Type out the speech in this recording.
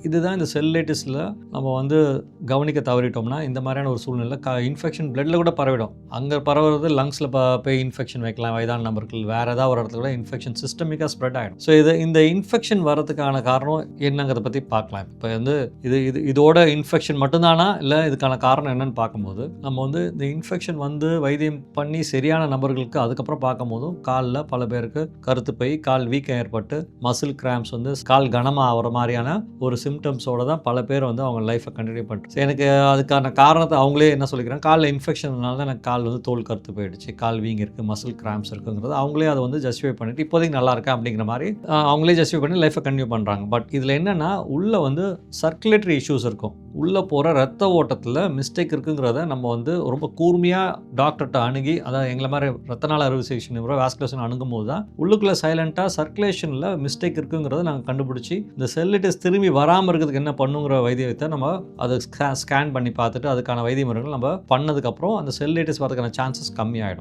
இதுதான் இந்த செல்லைட்டிஸில் நம்ம வந்து கவனிக்க தவறிட்டோம்னா இந்த மாதிரியான ஒரு சூழ்நிலை இன்ஃபெக்ஷன் பிளட்டில் கூட பரவிடும். அங்கே பரவுறது லங்ஸில் போய் இன்ஃபெக்ஷன் வைக்கலாம், வயதான நபர்கள் வேறு ஏதாவது ஒரு இடத்துல கூட இன்ஃபெக்ஷன் சிஸ்டமிக்காக ஸ்ப்ரெட் ஆகிடும். ஸோ இந்த இன்ஃபெக்ஷன் வரதுக்கான காரணம் என்னங்கிறத பற்றி பார்க்கலாம். இப்போ வந்து இதோட இன்ஃபெக்ஷன் மட்டும்தானா இல்லை இதுக்கான காரணம் என்னன்னு பார்க்கும்போது நம்ம வந்து இந்த இன்ஃபெக்ஷன் வந்து வைத்தியம் பண்ணி சரியான நபர்களுக்கு அதுக்கப்புறம் பார்க்கும்போதும் காலில் பல பேருக்கு கருத்து போய் கால் வீக்கம் ஏற்பட்டு மசில் கிராம்ஸ் வந்து கால் கனமாக ஆகிற மாதிரியான ஒரு சிம்டம்ஸோட தான் பல பேர் வந்து அவங்க லைஃப்பை கண்டினியூ பண்ணிட்டு எனக்கு அதுக்கான காரணத்தை அவங்களே என்ன சொல்லிக்கிறாங்க, காலில் இன்ஃபெக்ஷன்னால தான் எனக்கு கால் வந்து தோல் கருத்து போயிடுச்சு, கால் வீங்க இருக்குது, மசில் கிராம்ஸ் இருக்குங்கிறது அவங்களே அதை வந்து ஜஸ்டிஃபை பண்ணிட்டு இப்போதைக்கு நல்லா இருக்கேன் அப்படிங்கிற மாதிரி அவங்களே ஜஸ்டிஃபை பண்ணி லைஃப்பை கண்டினியூ பண்ணுறாங்க. பட் இதில் என்னென்னா உள்ளே வந்து சர்க்குலேட்டரி இஷ்யூஸ் இருக்கும், உள்ளே போகிற ரத்த ஓட்டத்தில் மிஸ்டேக் இருக்குங்கிறத நம்ம வந்து ரொம்ப கூர்மையாக டாக்டர்கிட்ட அணுகி, அதாவது எங்களை மாதிரி ரத்த நாள அறுவை சிகிச்சை நிபுணர் வாஸ்குலேஷன் அணுகும் போது தான் உள்ளுக்குள்ளே சைலண்ட்டாக சர்க்குலேஷனில் மிஸ்டேக் இருக்குங்கிறத நாங்கள் கண்டுபிடிச்சி இந்த செல்லிட்டிஸ் திரும்பி வராமல் இருக்கிறதுக்கு என்ன பண்ணுங்கிற வைத்தியத்தை நம்ம அதை ஸ்கேன் பண்ணி பார்த்துட்டு அதுக்கான வைத்திய முறைகள் நம்ம பண்ணதுக்கப்புறம் அந்த செல்லிட்டிஸ் வரதுக்கான சான்சஸ் கம்மியாகிடும்.